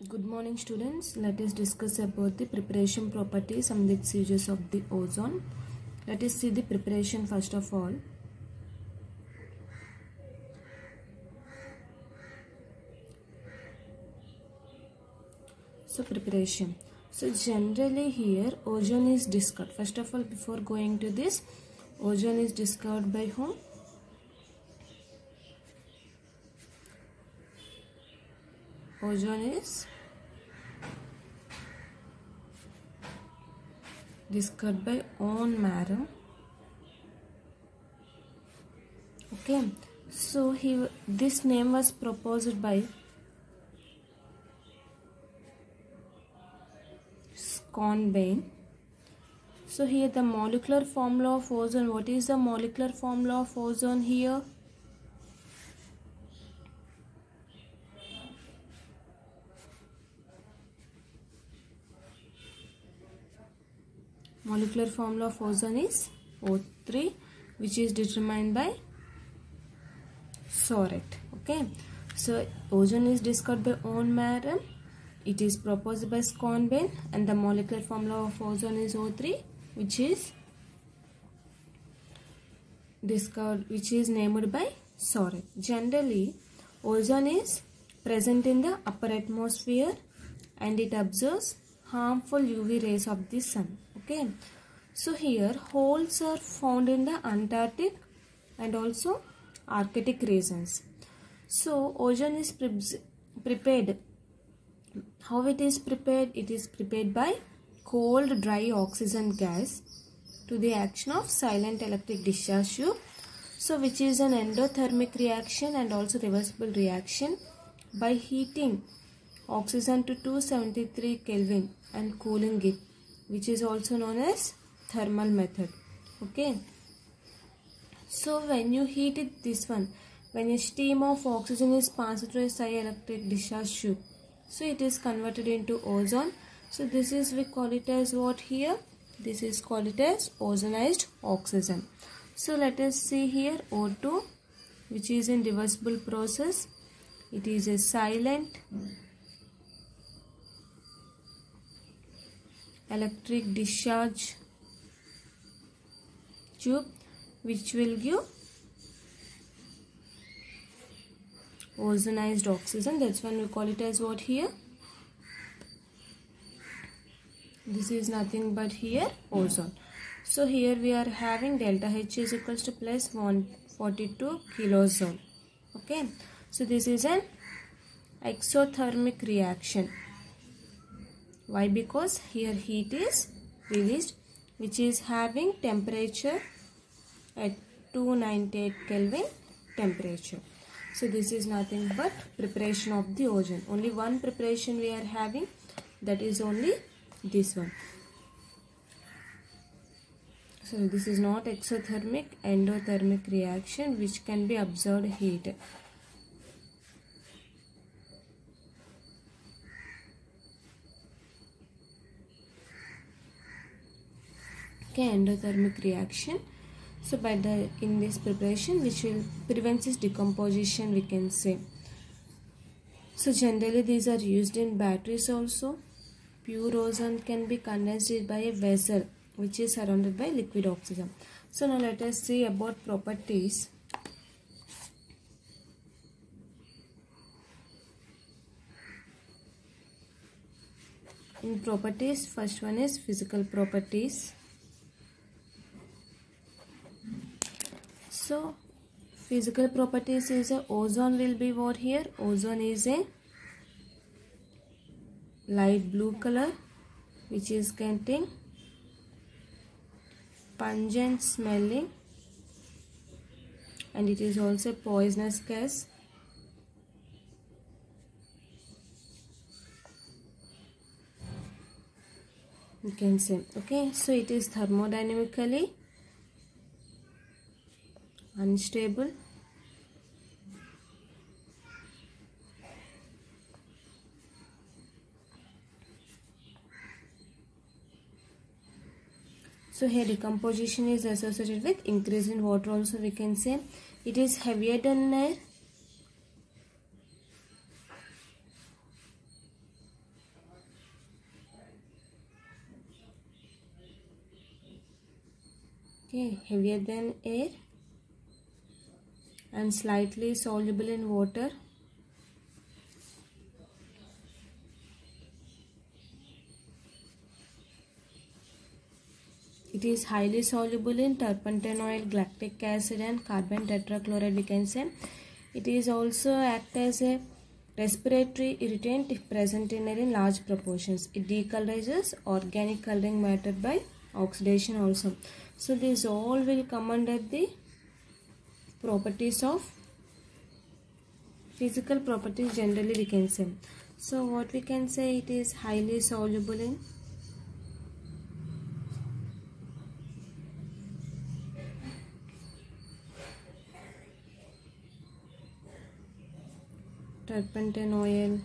Good morning students. Let us discuss about the preparation properties and the uses of the ozone. Let us see the preparation first of all. So preparation. So generally here ozone is discovered. First of all, before going to this, ozone is discovered by whom? Ozone is discovered by Von Mayer. Okay, so this name was proposed by Schonbein. So here the molecular formula of ozone. What is the molecular formula of ozone here? Molecular formula of ozone is O3, which is determined by Soret. Okay, so ozone is discovered by Von Mayer. It is proposed by Schonbein, and the molecular formula of ozone is O3, which is discovered, which is named by Soret. Generally, ozone is present in the upper atmosphere, and it absorbs harmful UV rays of the sun. Okay, so here holes are found in the Antarctic and also Arctic regions. So ozone is prepared. How it is prepared? It is prepared by cold dry oxygen gas to the action of silent electric discharge tube. So which is an endothermic reaction and also reversible reaction by heating oxygen to 273 Kelvin and cooling it, which is also known as thermal method. Okay, so when you heat it, this one, when a stream of oxygen is passed through a silent electric discharge tube, so it is converted into ozone. So this is, we call it as what here? This is called it as ozonized oxygen. So let us see here O2, which is in reversible process. It is a silent electric discharge tube, which will give ozonized oxygen. That's when we call it as what here? This is nothing but here ozone. So here we are having delta H is equals to plus 142 kilojoule. Okay, so this is an exothermic reaction. Why? Because here heat is released, which is having temperature at 298 Kelvin temperature. So this is nothing but preparation of the ozone. Only one preparation we are having, that is only this one. So this is not exothermic, endothermic reaction which can be absorbed heat. Okay, endothermic reaction. So by in this preparation, which will prevent its decomposition, we can say. So generally these are used in batteries also. Pure ozone can be condensed by a vessel which is surrounded by liquid oxygen. So now let us see about properties. In properties, first one is physical properties. So physical properties is a ozone will be what here? Ozone is a light blue color, which is containing pungent smelling, and it is also a poisonous gas. You can say. Okay, so it is thermodynamically unstable, so here decomposition is associated with increase in water. Also we can say it is heavier than air, Okay, heavier than air and slightly soluble in water. It is highly soluble in turpentine oil, galactic acid and carbon tetrachloride, we can say. It is also act as a respiratory irritant if present in air in large proportions. It decolorises organic coloring matter by oxidation also. So these all will come under the properties of physical properties generally, we can say. So what we can say, it is highly soluble in turpentine oil,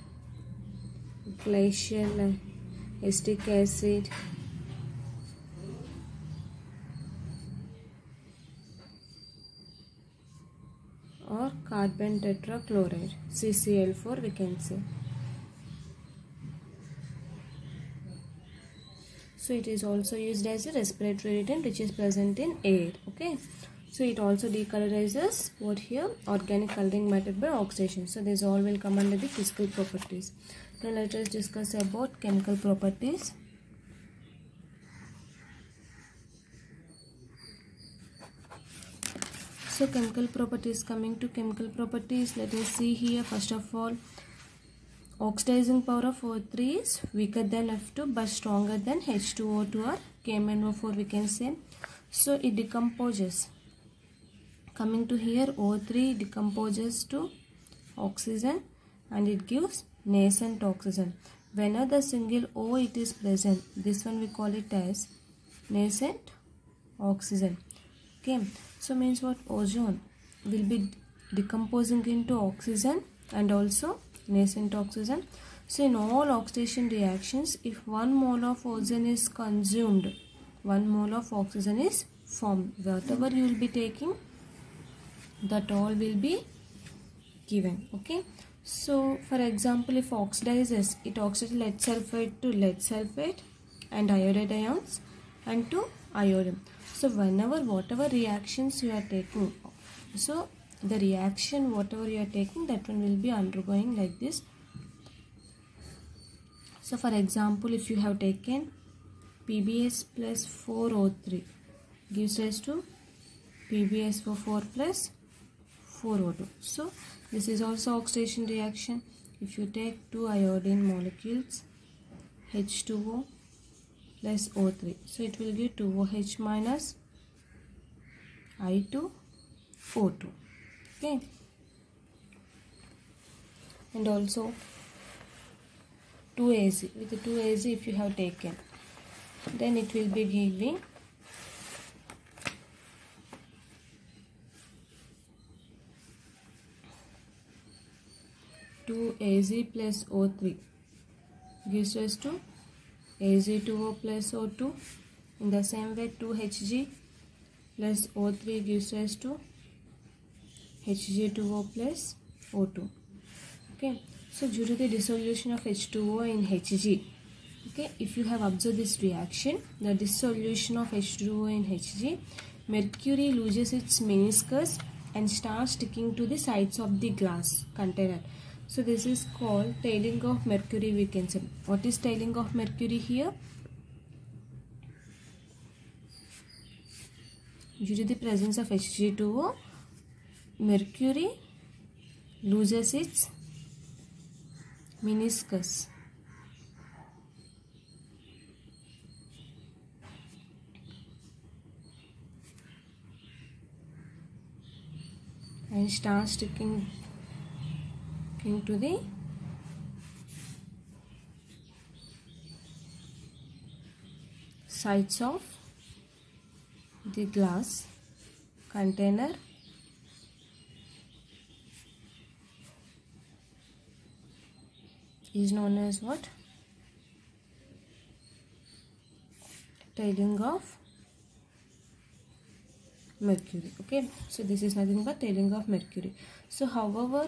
glacial acetic acid, or carbon tetrachloride, CCl4, we can say. So it is also used as a respiratory irritant which is present in air. Okay. So it also decolorises what here, organic coloring matter by oxidation. So these all will come under the physical properties. Now let us discuss about chemical properties. So chemical properties, coming to chemical properties, let us see here. First of all, oxidizing power of O3 is weaker than F2 but stronger than H2O2 or KMnO4, we can say. So it decomposes. Coming to here, O3 decomposes to oxygen and it gives nascent oxygen. Whenever the single O it is present, this one we call it as nascent oxygen. Okay, so means what? Ozone will be decomposing into oxygen and also nascent oxygen. So in all oxidation reactions, if 1 mole of ozone is consumed, 1 mole of oxygen is formed. Whatever you will be taking, that all will be given. Okay, so for example, if oxidizes, it oxidizes lead sulfate to lead sulfate and iodide ions and to iodine. So whenever whatever reactions you are taking, so the reaction whatever you are taking, that one will be undergoing like this. So for example, if you have taken PbS plus 4O3 gives rise to PbSO4 plus 4O2. So this is also oxidation reaction. If you take 2 iodine molecules, H2O plus O3, so it will give 2OH minus I2O2. Okay, and also 2Az. With the 2Az if you have taken, then it will be giving 2Az plus O3 gives rise to Az2O plus O2. In the same way, 2Hg plus O3 gives rise to Hg2O plus O2. Okay, so due to the dissolution of H2O in Hg, okay, if you have observed this reaction, the dissolution of H2O in Hg, mercury loses its meniscus and starts sticking to the sides of the glass container. So this is called tailing of mercury, we can say. What is tailing of mercury here? Due to the presence of Hg2O, mercury loses its meniscus. And starts sticking to the sides of the glass container is known as what? Tailing of mercury. Okay, so this is nothing but tailing of mercury. So however,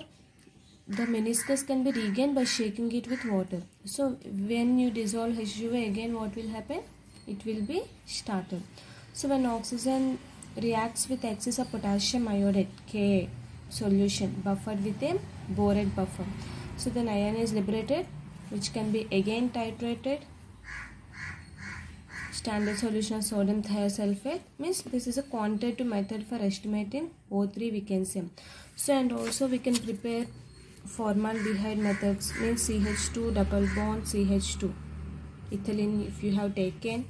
the meniscus can be regained by shaking it with water. So when you dissolve H2O again, what will happen? It will be started. So when oxygen reacts with excess of potassium iodide Ka solution buffered with a borate buffer. So then ion is liberated, which can be again titrated. Standard solution of sodium thiosulfate means this is a quantitative method for estimating O3 we can say. So and also we can prepare formaldehyde methods, means CH2 double bond CH2 ethylene. If you have taken,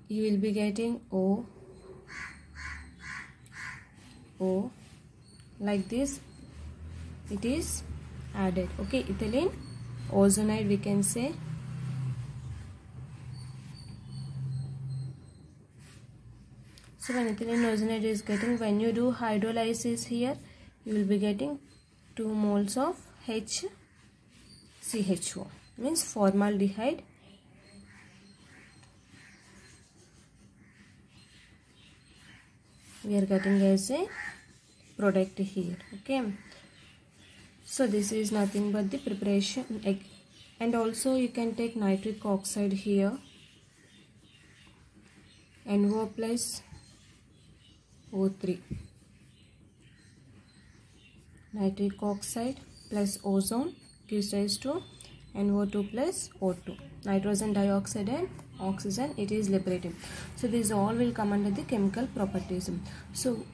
you will be getting O like this, it is added. Okay, ethylene ozonide we can say. So when ethylene ozonide is getting, when you do hydrolysis here, you will be getting 2 moles of HCHO, means formaldehyde. We are getting as a product here. Okay, so this is nothing but the preparation. And also you can take nitric oxide here, NO plus O3, nitric oxide plus ozone gives rise to NO2 plus O2, nitrogen dioxide and oxygen, it is liberated. So these all will come under the chemical properties. So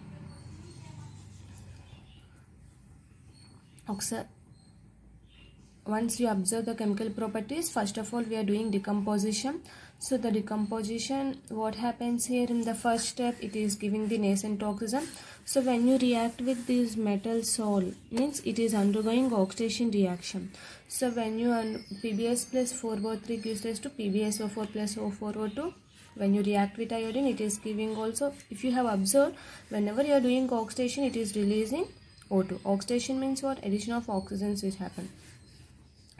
once you observe the chemical properties, first of all we are doing decomposition. So the decomposition, what happens here in the first step, it is giving the nascent oxygen. So when you react with this metal sol, means it is undergoing oxidation reaction. So when you PbS plus 4O3 gives rise to PbSO4 plus O4O2. When you react with iodine, it is giving also, if you have observed, whenever you are doing oxidation, it is releasing O2. Oxidation means what? Addition of oxygens which happen.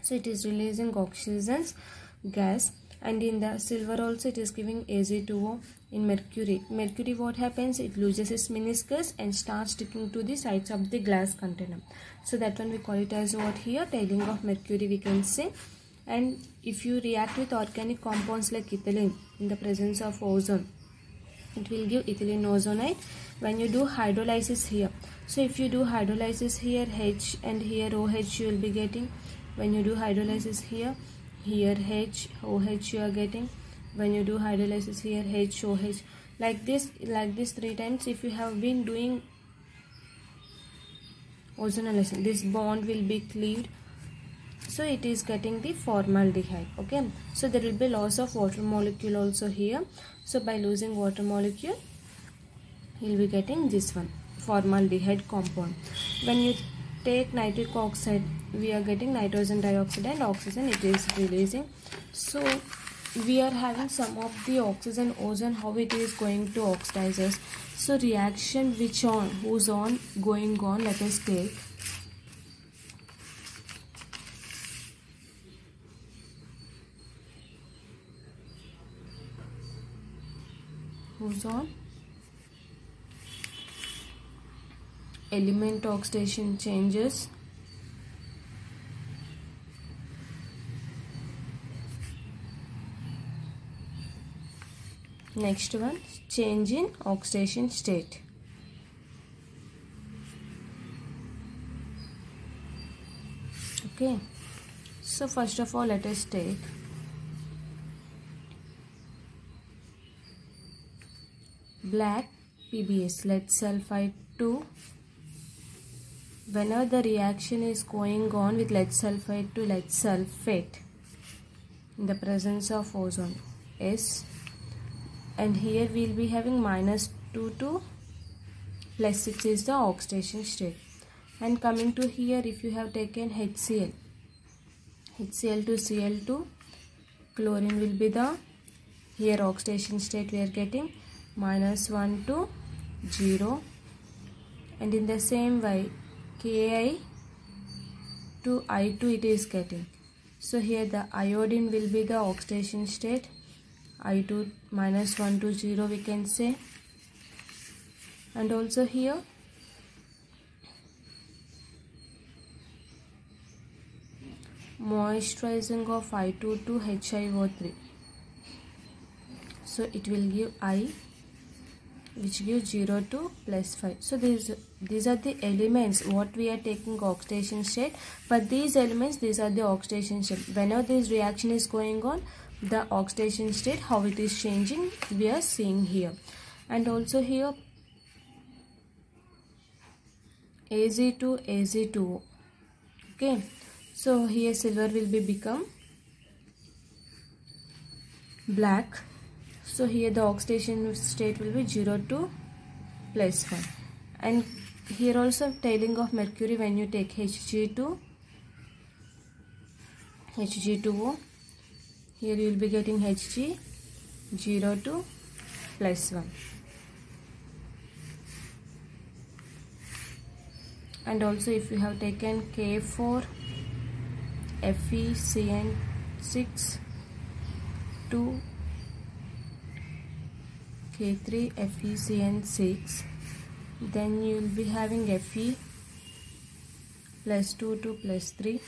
So it is releasing oxygens gas. And in the silver also it is giving Ag2O. In mercury, what happens? It loses its meniscus and starts sticking to the sides of the glass container. So that one we call it as what here? Tailing of mercury we can say. And if you react with organic compounds like ethylene in the presence of ozone, it will give ethylene ozonide. When you do hydrolysis here, so if you do hydrolysis here, H and here OH you will be getting. When you do hydrolysis here H, OH you are getting. When you do hydrolysis here H, OH, like this 3 times. If you have been doing ozonylation, this bond will be cleaved. So it is getting the formaldehyde. Okay, so there will be loss of water molecule also here. So by losing water molecule, you will be getting this one, formaldehyde compound. When you take nitric oxide, we are getting nitrogen dioxide and oxygen, it is releasing. So we are having some of the oxygen ozone, how it is going to oxidize us. So reaction whose on going on, let us take. Whose on? Element oxidation changes. Next one, change in oxidation state. Okay, so first of all let us take black PbS, lead sulfide 2. Whenever the reaction is going on with lead sulfide to lead sulfate in the presence of ozone S, and here we will be having -2 to +6 is the oxidation state. And coming to here, if you have taken HCl to Cl2, chlorine will be the here oxidation state we are getting -1 to 0. And in the same way Ki to I2 it is getting. So here the iodine will be the oxidation state, I2 -1 to 0 we can say. And also here moisturizing of I2 to HiO3. so it will give I, which gives 0 to +5. So these are the elements what we are taking oxidation state. For these elements, these are the oxidation state. Whenever this reaction is going on, the oxidation state, how it is changing, we are seeing here. And also here Az to Az2O. Okay, so here silver will be become black. So here the oxidation state will be 0 to +1. And here also tailing of mercury, when you take Hg2, Hg2O, here you will be getting Hg 0 to +1. And also if you have taken K4 FeCN6 to K3 FeCN6, then you will be having Fe +2 to +3,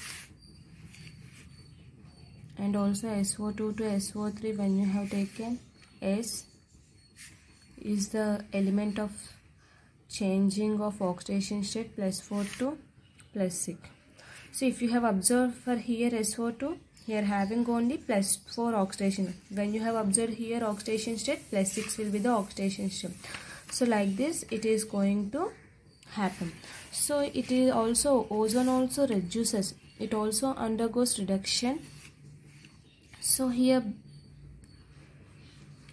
and also SO2 to SO3, when you have taken S is the element of changing of oxidation state, +4 to +6. So if you have observed for here SO2, here having only +4 oxidation. When you have observed here oxidation state, +6 will be the oxidation state. So like this it is going to happen. So it is also, ozone also reduces, it also undergoes reduction. So here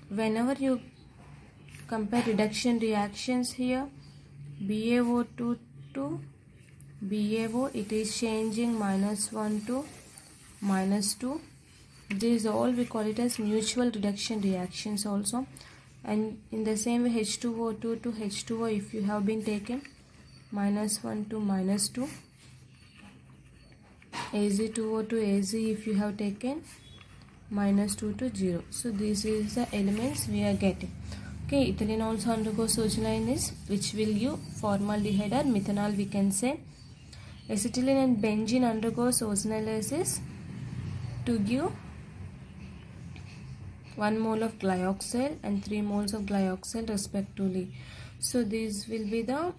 whenever you compare reduction reactions, here BaO2 to BaO, it is changing -1 to -2. These all we call it as mutual reduction reactions also. And in the same way H2O2 to H2O, if you have been taken -1 to -2, Az2O to Az, if you have taken -2 to 0. So this is the elements we are getting. Okay, ethylene also undergoes ozonization, which will give formaldehyde or methanol, we can say. Acetylene and benzene undergoes ozonolysis to give 1 mole of glyoxal and 3 moles of glyoxal respectively. So these will be the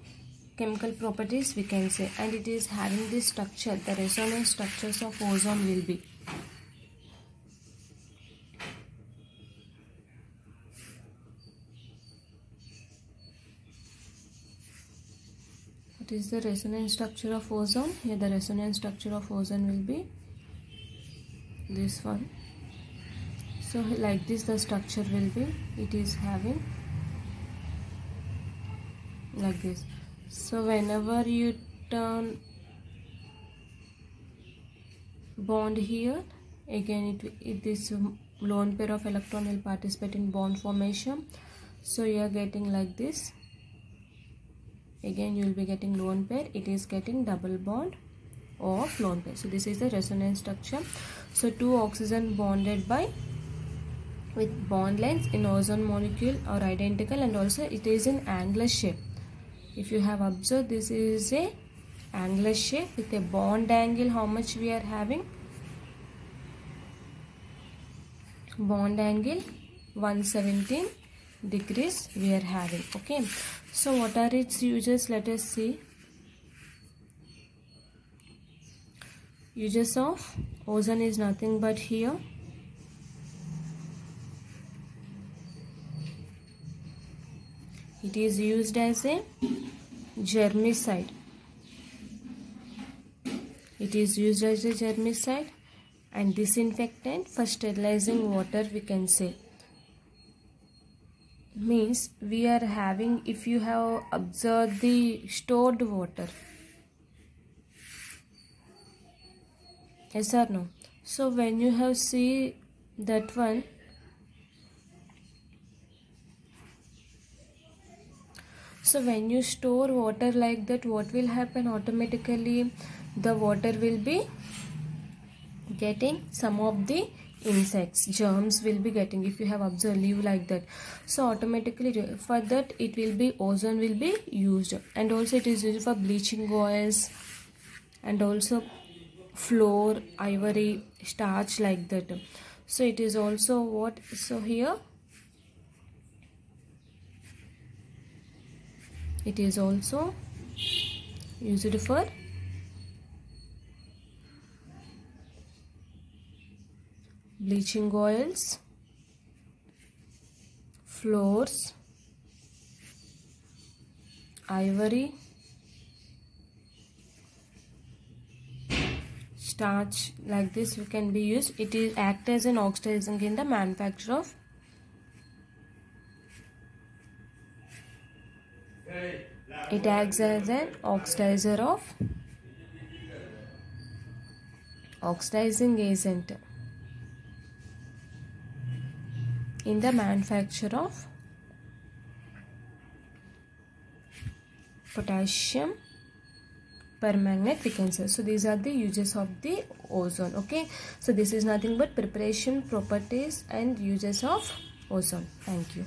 chemical properties, we can say, and it is having this structure, the resonance structures of ozone will be. What is the resonance structure of ozone? Here the resonance structure of ozone will be this one. So like this the structure will be, it is having like this. So whenever you turn bond here, again this lone pair of electron will participate in bond formation. So you are getting like this. Again you will be getting lone pair, it is getting double bond of lone pair. So this is the resonance structure. So two oxygen bonded by with bond lengths in ozone molecule are identical, and also it is in angular shape. If you have observed, this is a angular shape with a bond angle. How much we are having? Bond angle 117 degrees we are having. Okay, so what are its uses? Let us see. Uses of ozone is nothing but here it is used as a germicide. It is used as a germicide and disinfectant for sterilizing water, we can say. Means we are having, if you have observed the stored water, yes or no? So when you have see that one, so when you store water like that, what will happen? Automatically the water will be getting some of the insects, germs will be getting, if you have observed leave like that. So automatically for that it will be, ozone will be used. And also it is used for bleaching oils and also flour, ivory, starch like that. So it is also what, so here It is also used for bleaching oils, floors, ivory, starch, like this can be used. It is act as an oxidizing in the manufacture of it acts as an oxidizer of oxidizing agent in the manufacture of potassium permanganate, we can say. So these are the uses of the ozone. Okay, so this is nothing but preparation, properties and uses of ozone. Thank you.